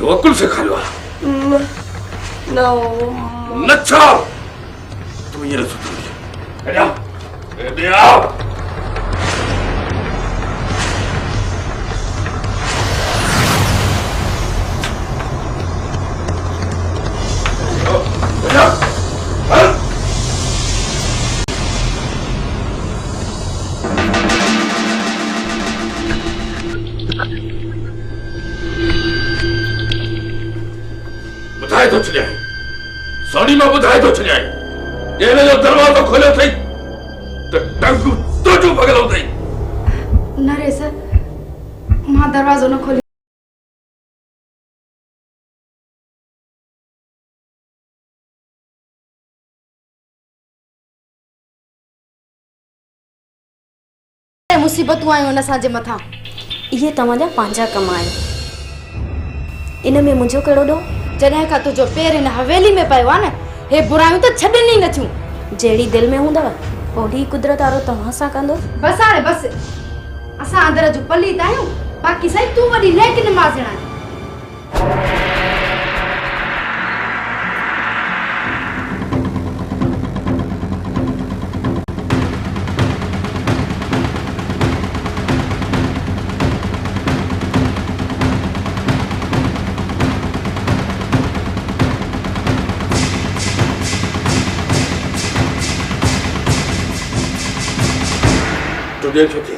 यो अकुल से खालियो No. नच्छा तू ये सुतली एडिया एडिया बुधाए तो चले आई सोनी में बुधाए तो चले आई ये जो दरवाजा खोले थे तो टंकू तो जो पगल होते न रे सर मां दरवाजो न खोली मुसीबतूं आयूं हुन असांजे मथां ये तव्हांजा पंहिंजा कम आहिनि इन में मुंहिंजो कहिड़ो ॾोह जॾहिं खां तुंहिंजो पेर हिन हवेली में पियो आहे न हे बुरायूं त छॾनि ई नथियूं जहिड़ी दिलि में हूंदव ओड़ी कुदरत वारो तव्हां सां कंदो बस हाणे बस असां अंदर जो पलीत आहियूं बाक़ी सही तूं वॾी नेक निमाज़िण आहीं तुझे छुट्टी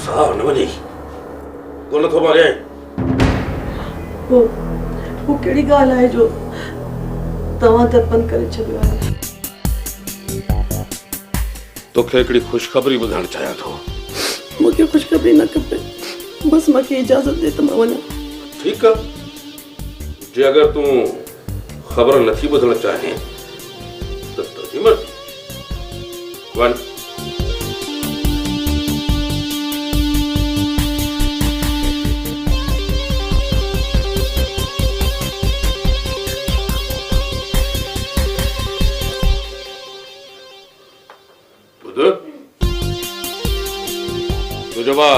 साव न वञी कोन थो मारे वो कहिड़ी ॻाल्हि आहे जो तव्हां दर्पण करे छॾियो आहे तोखे हिकिड़ी ख़ुशख़बरी ॿुधाइणु चाहियां थो मूंखे ख़ुशख़बरी न खपे बस मूंखे इजाज़त दे त मां वञा ठीकु आहे जे अगरि तूं ख़बर नथी ॿुधणु चाहें त तुंहिंजी मर्ज़ी वञ तुझो बा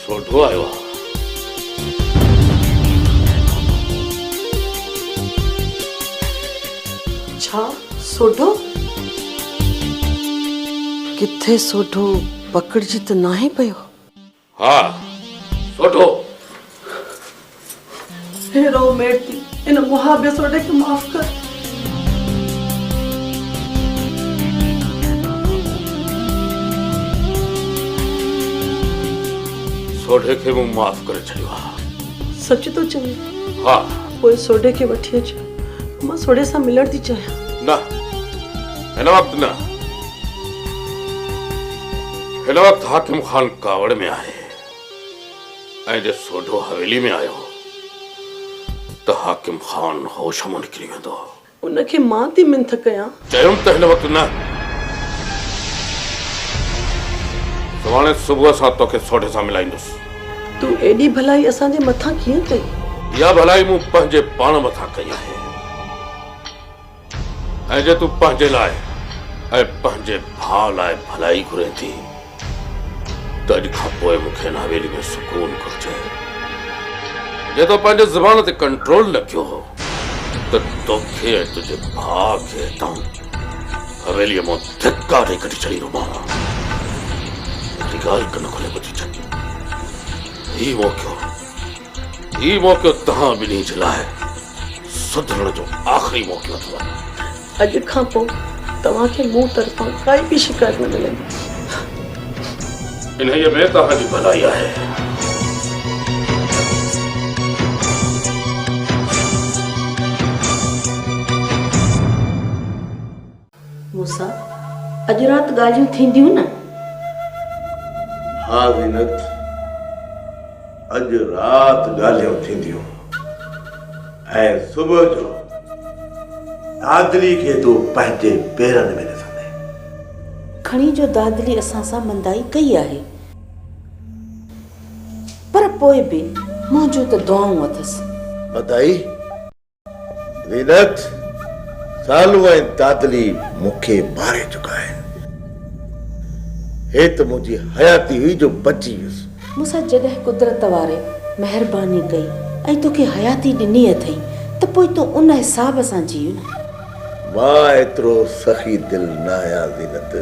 सोढो आयो आहे छा सोढो किथे सोढो पकड़जी त नाहे पियो हा सोढो हेरो मेटी इन मुहाबे सोढे खे माफ़ कर सोढे खे मूं माफ़ करे छॾियो आहे सच तो चवे हा पोइ सोढे खे वठी अचो मां सोढे सां मिलण थी चाहियां न हिन वक़्तु न हिन वक़्तु हाकिम ख़ान कावड़ में आहे ऐं जे सोढो हवेली में आयो त हाकिम ख़ान होश मां निकिरी वेंदो उनखे मां थी मिंथ कयां चयुमि त हिन वक़्तु न सुभाणे सुबुह सां तोखे सोढे सां मिलाईंदुसि तूं एॾी भलाई असांजे मथां कीअं कई इहा भलाई मूं पंहिंजे पाण मथां कई आहे ऐं जे तूं पंहिंजे लाइ ऐं पंहिंजे भाउ लाइ भलाई घुरे थी त अॼु खां पोइ मूंखे हिन हवेली में सुकून घुरिजे जे तो पंहिंजे ज़बान ते कंट्रोल न कयो हो त तोखे ऐं तुंहिंजे भाउ खे हितां हवेलीअ मां धिका ॾेई कढी छॾींदो मां हिकिड़ी ॻाल्हि कन खोले ॿुधी छॾ ही मौक़ो तव्हां ॿिन्ही जे लाइ सुधरण जो आख़िरी मौक़ो अथव अॼु खां पोइ तव्हांखे मूं तरफ़ां काई बि शिकायत न मिलंदी इन्हीअ में तव्हांजी भलाई आहे मूंसां अॼु राति ॻाल्हियूं थींदियूं न हाँ ज़ीनत अॼु राति ॻाल्हियूं थींदियूं ऐं सुबुह जो दादली खे तूं पंहिंजे पेरनि में ॾिसंदे खणी जो दादली असां सां मंदाई कई आहे पर पोइ बि मुंहिंजूं त दुआऊं अथसि मदाई ज़ीनत सालू ऐं दादली मूंखे मारे चुका आहिनि हे त मुंहिंजी हयाती हुई जो बची वियुसि मूंसां जॾहिं कुदरत वारे महिरबानी कई ऐं तोखे हयाती ॾिनी अथई त पोइ तूं उन हिसाब सां जीउ न। मां एतिरो सखी दिल न आहियां ज़ीनत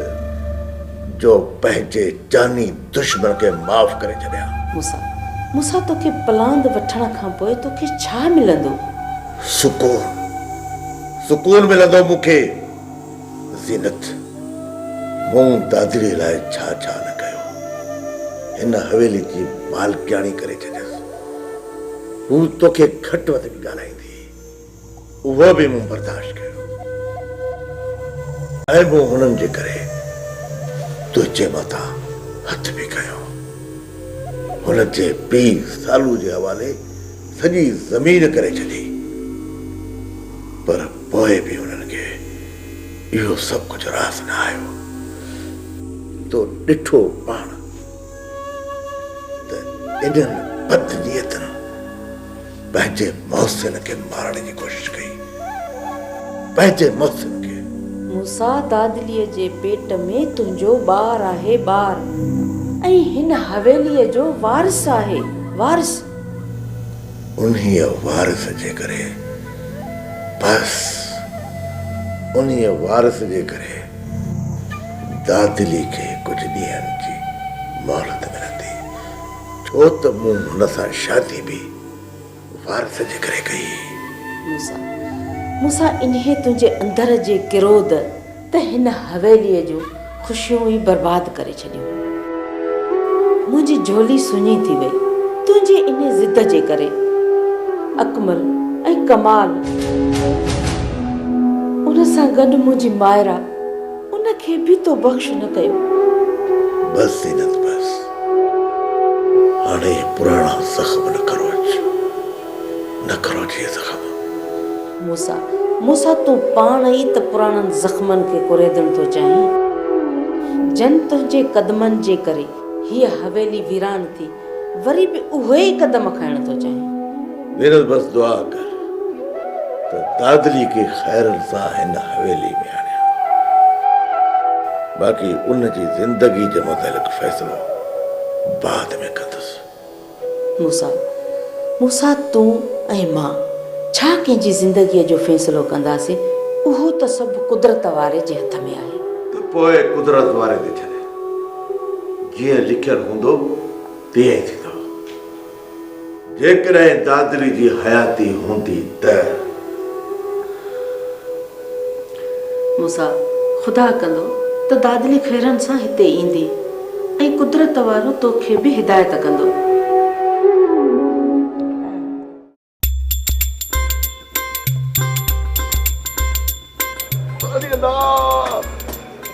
जो पंहिंजे जानी दुश्मन खे माफ़ करे छॾिया। मूंसां तोखे पलांद वठण खां पोइ तोखे छा मिलंदो? सुकून मिलंदो मूंखे। ज़ीनत, मूं दादरी लाइ छा छा न कयो। हिन हवेली जी मालकियाणी करे छॾियसि। हू तोखे घटि वधि बि ॻाल्हाईंदी, उहो बि मूं बर्दाश्त कयो। ऐं मूं हुननि जे करे तुंहिंजे मथां हथ बि कयो। हुन जे पीउ सालू जे हवाले सॼी ज़मीन करे छॾी, पर पोइ बि हुननि खे इहो सभु कुझु रास न आयो। तो ॾिठो पाण त इन्हनि बदनीयतनि पंहिंजे मोहसिन खे मारण जी कोशिश कई। पंहिंजे मोहसिन खे। मूसा दादलीअ जे पेट में तुंहिंजो ॿार आहे, ॿार, ऐं हिन हवेलीअ जो वारिस आहे, वारिस। उन्हीअ वारिस जे करे, बस उन्हीअ वारिस जे करे दादली खे कुझु ॾींहंनि जी मोहलत मिलंदी, छो त मूं हुन सां शादी बि वारिस जे करे कई। मूंसां इन्हे तुंहिंजे अंदर जे किरोध त हिन हवेलीअ जो ख़ुशियूं ई बर्बाद करे छॾियूं। मुंहिंजी झोली सुञी थी वई तुंहिंजी इन ज़िद जे करे। अकमल ऐं कमाल, उन सां गॾु मुंहिंजी मायरा, उनखे बि तो बख़्श न कयो। बस ज़ीनत, बस हाणे पुराणा ज़ख्म न करो जी ज़ख्म। मूंसां तूं पाण ई त पुराणनि ज़ख्मनि खे कुरेदण थो चाहीं। जन तुंहिंजे कदमनि जे करे हीअ हवेली वीरान थी, वरी बि उहे ई कदम खणण थो चाहीं। ज़ीनत, बस दुआ कर त दादली खे ख़ैरनि सां हिन हवेली में आणिया। बाक़ी उन जी ज़िंदगी जे मुतालिक़ फ़ैसिलो बाद में कंदुसि। मूंसां तूं ऐं मां छा कंहिंजी ज़िंदगीअ जो फ़ैसिलो कंदासीं? उहो त सभु कुदरत वारे जे हथ में आहे। त पोइ कुदरत वारे ते छॾे, जीअं लिखियलु हूंदो तीअं ई थींदो। जेकॾहिं दादरी जी हयाती हूंदी त मूंसां ख़ुदा कंदो त दादली ख़ैरनि सां हिते ईंदी ऐं कुदरत वारो तोखे बि हिदायत कंदो।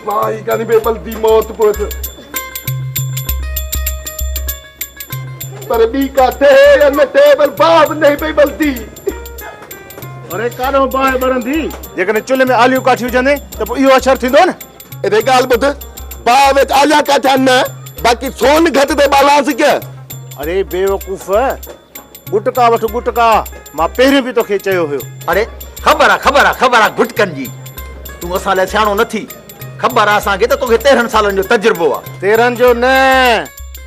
भाई कानी बेबलती मौत पोत पर बी का टे टेबल बाब नहीं पे बलती। अरे कानो बाहि बरंदी जेकॾहिं चुल्हे में आलियूं काठियूं हुजनि त पोइ इहो असरु थींदो न। एॾे ॻाल्हि ॿुध, बाहि में आलिया काठिया न, बाक़ी सोन घटि ते बालांस क्या। अरे बेवकूफ़, गुटका वठि गुटका, मां पहिरियों बि तोखे चयो हुयो। अरे ख़बर आहे गुटकनि जी। तूं असां लाइ सियाणो नथी, ख़बर आहे असांखे त तोखे 13 सालनि जो तजुर्बो आहे। 13 जो न,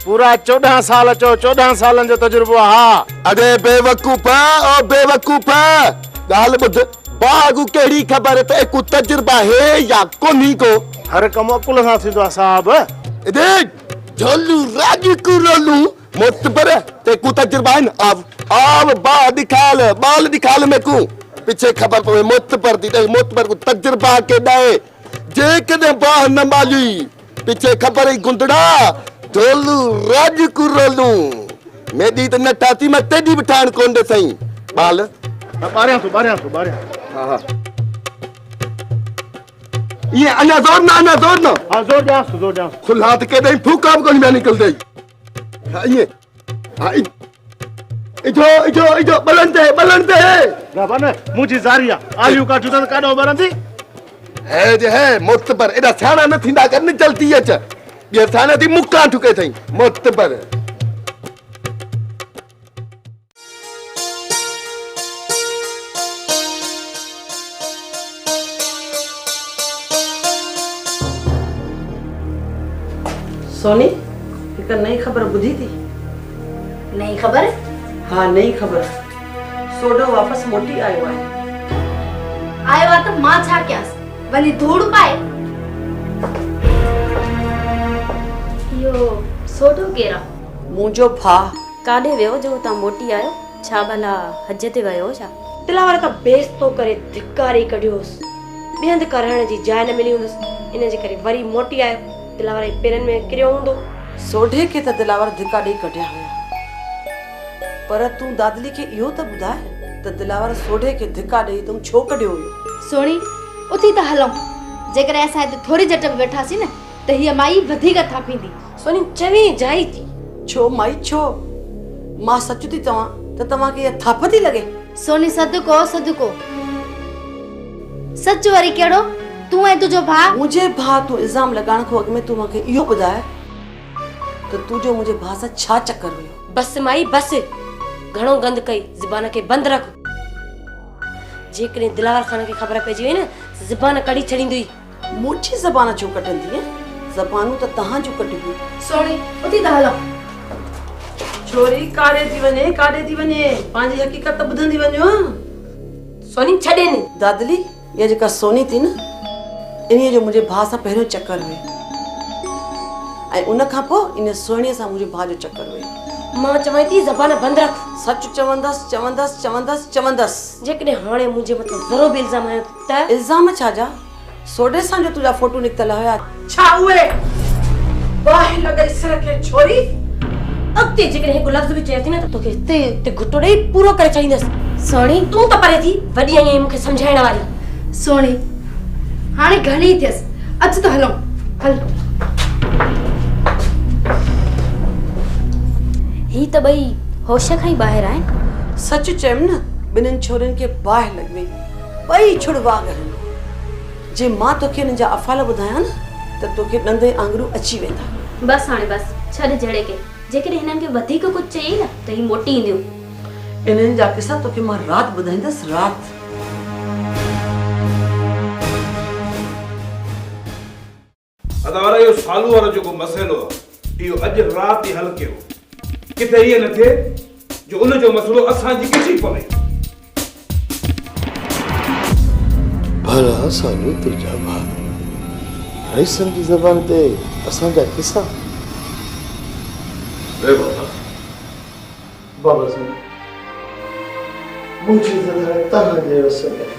पूरा 14 साल चो, 14 सालनि जो तजुर्बो आहे। हा अरे बेवकूफ़, ओ बेवकूफ़, ॻाल्हि ॿुध, बाग़ कहिड़ी ख़बर त को तजुर्बा है या कोन्ही को। हर कमु अकुल सां थींदो आहे साहब। एॾे झोलू राज कुरोलू मोतबर ते को तजुर्बा आहिनि। आव बाल दिखाल में को पीछे ख़बर पवे मोतबर दी मोतबर को तजुर्बा के दाए जेकॾहिं बाह न माली पीछे ख़बर ई गुंदड़ा झोलू राज कुरोलू मेदी त न ठाती मां तेॾी बि ठाहिण कोन ॾे साईं बाल। ॿारियां तूं हा ये अञा जोर न हाँ जोर ॾियांसि खुला त केॾांहुं फूका बि कोन पिया निकिरंदई। हा ईअं, हा इजो बलन ते बाबा न मुंहिंजी ज़ारी आहे, आलियूं काठियूं त काॾो बरंदी। है मोतबर एॾा सियाणा न थींदा कर न जल्दी अच, ॿीहर सियाणा थी मुक्का ठुके अथई मोतबर। सोनी, हिकु नई ख़बर ॿुधी थी? नई ख़बर? हाँ, नई ख़बर। सोडो वापस मोटी आयो आहे। आयो आहे त मां छा कयांसि, वञी धूड़ पाए। इहो सोडो केरु आहे? मुंहिंजो भाउ काॾे वियो जो तव्हां मोटी आयो? छा भला हज ते वियो छा? दिलावर का बेस तो करे धिकारी कढियोसि, ॿियंद करण जी जाइ न मिली हूंदसि, इन जे करे वरी मोटी आयो। दिलावर जे पेरनि में किरियो हूंदो। सोढे खे त दिलावर धिका ॾेई कढिया हुया, पर तूं दादली खे इहो त ॿुधाए त दिलावर सोढे खे धिका ॾेई तूं छो कढियो हुयो? सोणी उथी त हलूं, जेकॾहिं असां हिते थोरी झट में वेठासीं न त हीअ माई वधीक थापींदी। सोनी चवी जाइ थी। छो माई छो? मां सच थी चवां त तव्हांखे इहा थाप थी लॻे? सोनी सदको सदको, सच वरी कहिड़ो? तूं ऐं तुंहिंजो भाउ। मुंहिंजे भाउ तूं इल्ज़ाम लॻाइण खां अॻु में तूं मूंखे इहो ॿुधाए त तुंहिंजो मुंहिंजे भाउ सां छा चकर हुयो? बस माई बस, घणो गंद कई, ज़बान खे बंदि रख। जेकॾहिं दिलावर खान खे ख़बर पइजी वई न, ज़बान कढी छॾींदी। मुंहिंजी ज़बान छो कटंदी? ज़बानूं त तव्हां जूं कटिबियूं। सोणी उथी त हलूं। छोरी काॾे थी वञे, काॾे थी वञे? पंहिंजी हक़ीक़त ॿुधंदी वञो। सोनी छॾे न। दादली, इहा जेका सोनी थी न, इन्हीअ जो मुंहिंजे भाउ सां पहिरियों चकर हुयो, ऐं उन खां पोइ इन सोणीअ सां मुंहिंजे भाउ जो चकर हुयो। मां चवां थी ज़बान बंदि रख। सच चवंदसि चवंदसि चवंदसि चवंदसि। जेकॾहिं हाणे मुंहिंजे मथां ज़रो बि इल्ज़ाम आयो त? इल्ज़ाम छा जा? सोडे सां जो तुंहिंजा फोटो निकितल हुया, छा उहे? बाहि लॻई सिर खे छोरी। अॻिते जेकॾहिं हिकु लफ़्ज़ बि चयो थी न त तोखे हिते घुटो ॾेई पूरो करे छॾींदसि। सोणी तूं त परे थी, वॾी आई मूंखे सम्झाइण वारी। सोणी हाणे घणी थियसि, अच त हलूं। हल। ही त ॿई होश खां ई ॿाहिरि आहिनि। सच चयमि न, ॿिन्हिनि छोरियुनि खे बाहि लॻी वई, ॿई छुड़वा गहनि। जे मां तोखे हिननि जा अफ़ाल ॿुधायां न त तोखे ॾंदे आङुरियूं अची वेंदा। बसि हाणे बसि छॾ जड़े खे। जेकॾहिं हिननि खे वधीक कुझु चई न त ही मोटी ईंदियूं। इन्हनि जा किसा तोखे मां राति ॿुधाईंदसि, राति। अदावारा इहो सालू वारो जेको मसइलो आहे, इहो अॼु राति ई हल कयो। किथे इहे न थिए जो उन जो मसइलो असांजी किची पवे। भला सालू तुंहिंजा भाउ रईसन जी ज़बान ते असांजा किसा। बाबा साईं, मुंहिंजी ज़रा तव्हांजे वसण में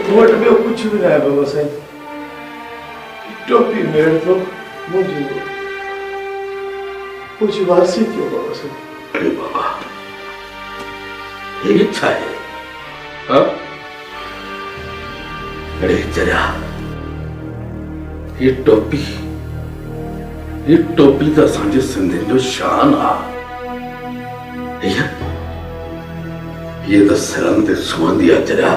मूं वटि ॿियो कुझु बि न आहे बाबा साईं। टोपी मेड़ थो मुंहिंजी वारसी कयो बाबा साईं। अरे बाबा, ये छा है? हाँ? अरे जरा ये टोपी तो असांजे सिंधियुनि जो शान आहे। ये तो सिरनि ते सुम्हंदी आहे जरा,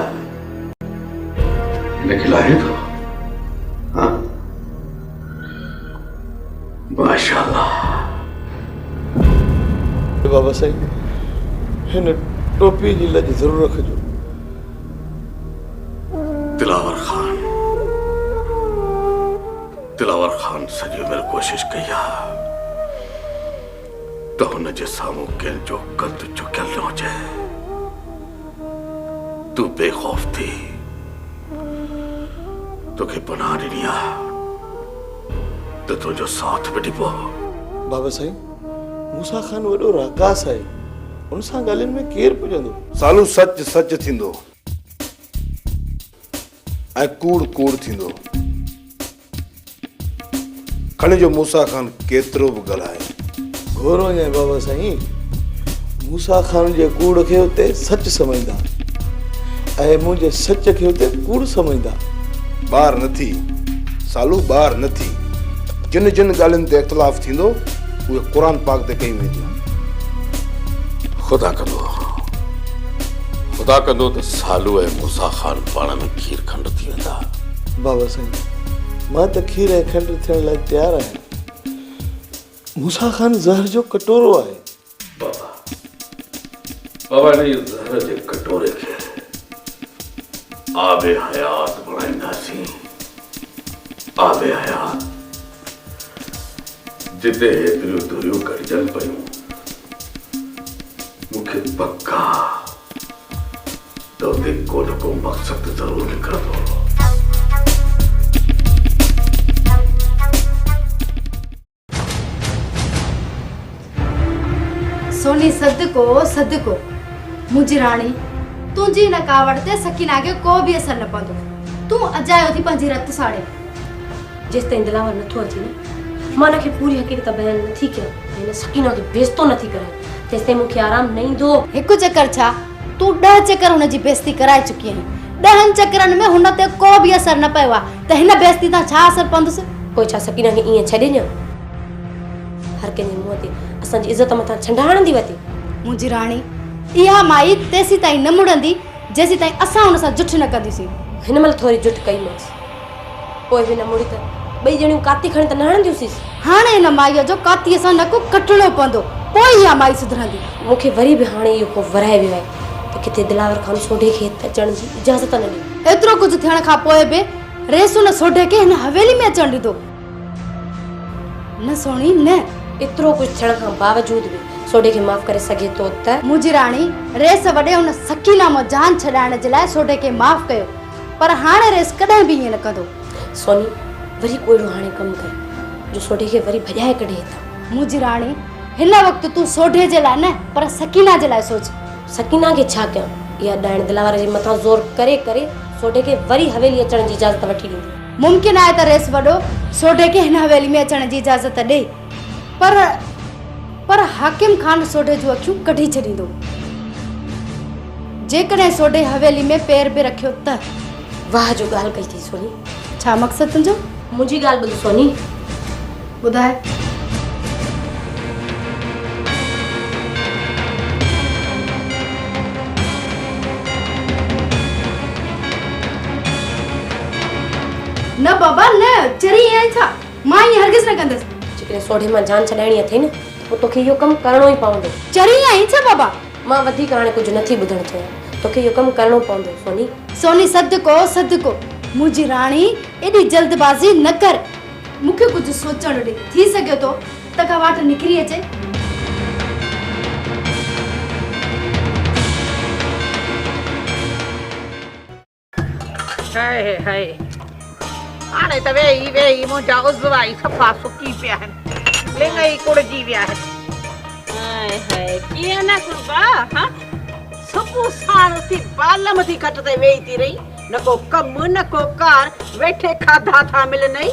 हिनखे लाहे थो। हाँ, माशाअल्लाह। बाबा साईं, हिन टोपी जी लज ज़रूर रखिजो। दिलावर खान सॼी उमिरि कोशिश कई आहे त हुन जे साम्हूं कंहिंजो कद झुकियल न हुजे। तूं बेखौफ़ थी, तोखे पनाह ॾिनी आहे त तुंहिंजो साथ बि ॾिबो। बाबा साईं, मूसा खान वॾो राकास आहे, उन सां ॻाल्हियुनि में केरु पुॼंदो? सालू सच सच थींदो ऐं कूड़ कूड़ थींदो। खणी जो मूसा खान केतिरो बि ॻाल्हाए। घोरो आहे बाबा साईं, मूसा खान जे कूड़ खे उते सच समझंदा ऐं मुंहिंजे सच खे उते कूड़ समझंदा। ॿार न थी सालू, ॿार न थी। जिन जिन ॻाल्हियुनि ते इख़्तिलाफ़ थींदो उहे क़ुर पाक ते कयूं वेंदियूं। ख़ुदा कंदो त सालू ऐं मूसा खान पाण में खीर खंड थी वेंदा। बाबा साईं, मां त खीर ऐं खंड थियण लाइ तयारु आहियां। मूसा खान ज़हर जो कटोरो आहे। बाबा ने ज़हर जे कटोरे खे आबे हयात बणाईंदासीं। आबे हयात जिते हेतिरियूं धुरियूं कढजनि पयूं, मूंखे मूंखे पक्का तो उते को न को मक़सद ज़रूर निकिरंदो। सोनी सदको सदको मुंहिंजी राणी तुंहिंजी हिन कावड़ ते सकीना खे को बि असर न पवंदो। तूं अजायो थी पंहिंजी रत साड़े। जेसि ताईं दिलावर नथो अचे न मां हिनखे पूरी हक़ीक़त बयान नथी कयां, हिन सकीना खे बेइज़्तो नथी करां, तेसि ताईं मूंखे आराम न ईंदो। हिकु चकर छा तूं 10 चकर हुनजी बेइज़्ती कराए चुकी आहीं। 10 चकरनि में हुन ते को बि असर न पियो आहे त हिन बेइज़्ती तां छा असर पवंदुसि? पोइ छा सकीना खे ईअं छॾे ॾियां? हर कंहिंजे मुंहं ते असांजी इज़त मथां छंड हणंदी वती। मुंहिंजी राणी इहा माई तेसी ताईं न मुड़ंदी जेसी ताईं असां हुन सां जुठ न कंदीसीं। हिन महिल थोरी जुठ कईमांसि, पोइ बि न मुड़ी त ॿई ॼणियूं काती खणी त न हणंदियूंसीं। हाणे हिन माईअ जो कातीअ सां नकु कटणो पवंदो, पोइ इहा माई सुधरंदी। मूंखे वरी बि हाणे इहो को वराए वियो आहे त किथे दिलावर खान सोढे खे अचण जी इजाज़त न ॾियो। एतिरो कुझु थियण खां पोइ बि रेसू न सोढे खे हिन हवेली में अचण ॾिठो न? सोणी न, एतिरो कुझु थियण खां बावजूद बि सोढे खे माफ़ करे सघे थो त? मुंहिंजी राणी रेस वॾे हुन सकीना मां जान छॾाइण जे लाइ सोढे खे माफ़ कयो, पर हाणे रेस कॾहिं बि ईअं न कंदो। सोनी वरी कोई हाणे कमु कर जो सोढे खे वरी भॼाए कढे था। मुंहिंजी राणी हिन वक़्तु तूं सोढे जे लाइ न पर सकीना जे लाइ सोच। सकीना खे छा कयां? इहा ॾाइण दिलावर जे मथां ज़ोर करे करे सोढे खे वरी हवेली अचण जी इजाज़त वठी ॾींदी। मुमकिन आहे त रेस वॾो सोढे खे हिन हवेली में अचण जी इजाज़त ॾे, पर हाकिम खान सोढे जूं अखियूं कढी छॾींदो जेकॾहिं सोढे हवेली में पैर बि रखियो त। वाह जो ॻाल्हि कई थी सोनी। छा मक़सदु तुंहिंजो? मुंहिंजी ॻाल्हि ॿुध सोनी। ॿुधाए। न बाबा न, चरी आई छा? मां ईअं हरगिज़ न कंदसि। जेकॾहिं सोढे मां जान छॾाइणी अथई न त पोइ तोखे इहो कमु करिणो ई पवंदो। चरी आई छा बाबा? मां वधीक हाणे कुझु नथी ॿुधणु चाहियां, तोखे इहो कमु करिणो पवंदो सोनी। सोनी सदको सदको मुंहिंजी राणी एॾी जल्दबाज़ी न कर, मूंखे कुझु सोचणु ॾे। थी सघे थो त का वाट निकिरी अचे। हाय हाय हाणे त वेही वेही मुंहिंजा उज़वा ई सफ़ा सुकी पिया आहिनि, लिङ ई कुड़जी विया आहिनि। हाय हाय कीअं न कुड़बा? हा सुबुह साण उथी बाल मथी खट ते वेही थी रही, न को कमु न को कार, वेठे खाधा था मिलनि।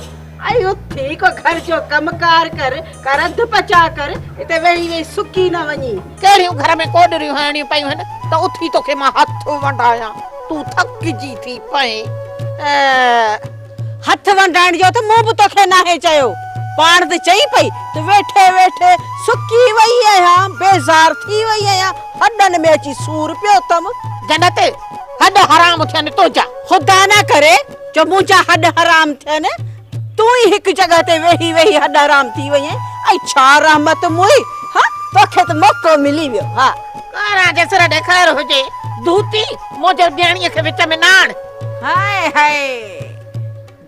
ऐं उथी को घर जो कमकार कर रध पचा कर, हिते वेही वेही सुकी न वञी। कहिड़ियूं घर में कोडरियूं हणियूं पयूं आहिनि त उथी तोखे मां हथ वंडायां, तूं थकिजी थी पए। हथ वंडाइण जो त मूं बि तोखे नाहे चयो, पाण त चई पई त वेठे वेठे सुकी वई आहियां, बेज़ार थी वई आहियां, हॾनि में अची सूर पियो अथमि। जन्नत हॾ हराम थियनि तुंहिंजा, ख़ुदा न करे जो मुंहिंजा हॾ हराम थियनि। तूं ई हिकु जॻह ते वेही वेही हॾ हराम थी वई ऐं छा रहमत मुई। हा तोखे त मौक़ो मिली वियो। हा कारा जे सिर ॾे ख़ैर हुजे, धूती मुंहिंजे ॾियणीअ खे विच में नाण। हाय हाय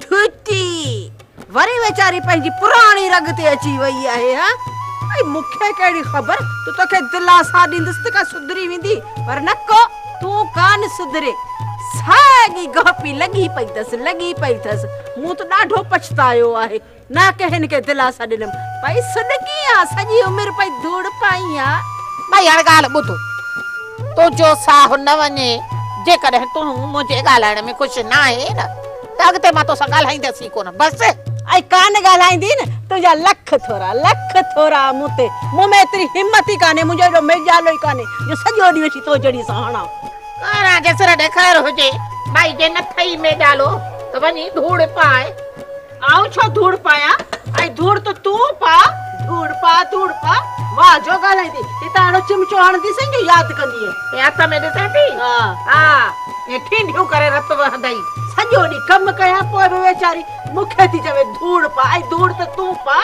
धूती वरी वेचारी पंहिंजी पुराणी रग ते अची वई आहे। हा ऐं मूंखे कहिड़ी ख़बर त तोखे दिलासा ॾींदसि त का सुधरी वेंदी, पर न को तूं कान सुधरे। साॻी गोपी लॻी पई अथसि। मूं त ॾाढो पछतायो आहे, न के हिन खे दिलासा ॾिनमि। भई सदकी आहे, सॼी उमिरि पई धूड़ पाई आहे। भई हाणे ॻाल्हि ॿुध, तुंहिंजो साहु न वञे, जेकॾहिं तूं मुंहिंजे ॻाल्हाइण में ख़ुशि न आहे न त अॻिते मां तोसां ॻाल्हाईंदसि कोन बसि। ऐं कान ॻाल्हाईंदी न तुंहिंजा लख थोरा मूं में एतिरी हिमत ई कान्हे, मुंहिंजो एॾो मेजालो ई कान्हे जो सॼो ॾींहुं अची तो जड़ी सां हणां। कारा जे सिर ॾे ख़ैर हुजे, भाई जे न थई मेजालो त वञी धूड़ पाए। आऊं छो धूड़ पायां? ऐं धूड़ त तूं पा, धूड़ पा। वाह जो ॻाल्हाईंदी, हितां हाणे चिमचो हणंदी जो यादि कंदी आहे। हथ में ॾिसां थी? हा ये ठींडियूं करे रत वहंदई, सॼो ॾींहुं कमु कयां पोइ बि वेचारी मूंखे थी चवे धूड़ पा, ऐं धूड़ त तूं पा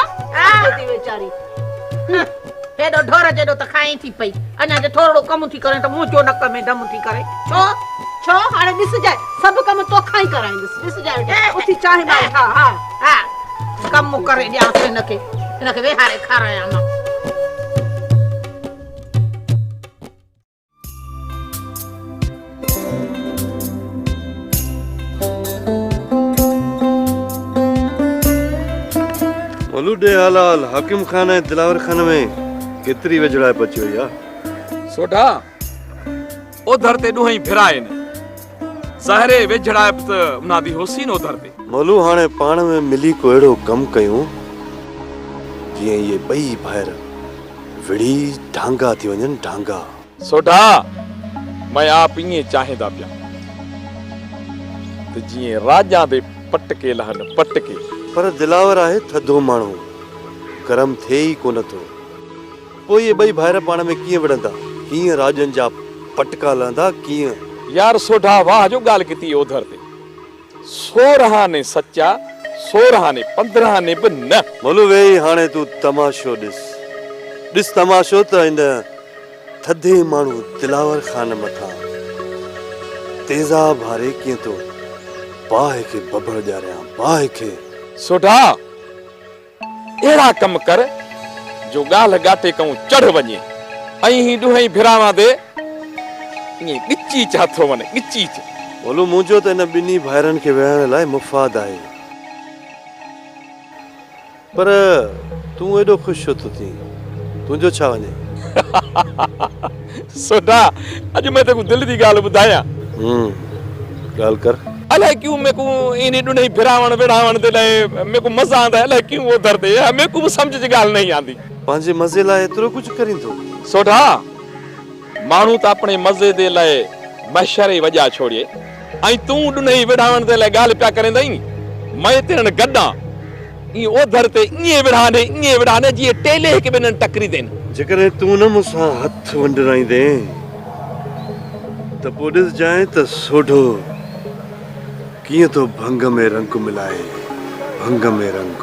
थी वेचारी। हेॾो ढोर जेॾो त खाई थी पई, अञा जे थोरो कमु थी करे त मुंहिंजो नक में दम थी करे। छो हाणे ॾिसजांइ, सभु कमु तोखां ई कराईंदसि। ॾिसजांइ उथी चांहि मां हा कमु करे ॾियांसि हिनखे वेहारे खारायां मां। मलूडे हालाल हाकिम खान ऐं दिलावर खान में केतिरी वेझड़ाए पची वई आहे। सोढा ओधर ते ॾुहई फिरा आहिनि सहरे वेझड़ाए त उनादी होसी न ओधर ते मलू हाणे पाण में मिली को अहिड़ो कमु कयूं जीअं इहे ॿई भाइर विड़ी ढांगा थी वञनि ढांगा। सोढा मैं आप ईअं चाहींदा पिया त जीअं राजा दे पटके लहनि पटके पर दिलावर आहे थधो माण्हू गरम थिए ई कोन थो। पोइ इहे ॿई भाइर पाण में कीअं विढ़ंदा कीअं राजनि जा पटका लहंदा कीअं। यार सोढा वाह जो ॻाल्हि कती ओधर ते 16 ने सच्चा 16 ने 15 ने बि न। मोलू वेही हाणे तूं तमाशो ॾिस तमाशो त हिन थधे माण्हू दिलावर खान मथां तेज़ाब हारे कीअं थो बाहि खे बबड़ ॾियारियां बाहि खे। सोढा अहिड़ा कम कर जो ॻाल्हि ॻाटे कऊं चढ़ वञे ऐं ही ॾुहई भिरावां दे ईअं ॻिची च हथो वञे ॻिची च। बोलो मुंहिंजो त हिन ॿिन्ही भाइरनि खे विहण लाइ मुफ़ाद आहे पर तूं एॾो ख़ुशि छो थो थी तुंहिंजो छा वञे। सोढा अॼु मैं तेको दिल जी ॻाल्हि ॿुधायां। ॻाल्हि कर। अलाए क्यों मेको इन ॾुनई भिरावण विढ़ावण दे लाइ मेको मज़ा आंदा अलाए क्यों ओधर ते मेको भी समझ जी ॻाल्हि नहीं आंदी। पंहिंजे मज़े लाइ एतिरो कुझु करींदो। सोढा माण्हू त अपने मज़े दे लाइ बशर ई वॼा छोड़िए ऐं तूं ॾुनई विढ़ावण दे लाइ ॻाल्हि पिया करेंदई मैं तेरन गॾा ई ओधर ते ईअं विढ़ाने जीअं टेले हिक ॿिन्हिनि टकरी देन। जेकॾहिं तूं न मूंसां हथ वंडराईंदे त पोइ ॾिस जाए त सोढो कीअं तो भंग में रंग मिलाए भंग में रंग।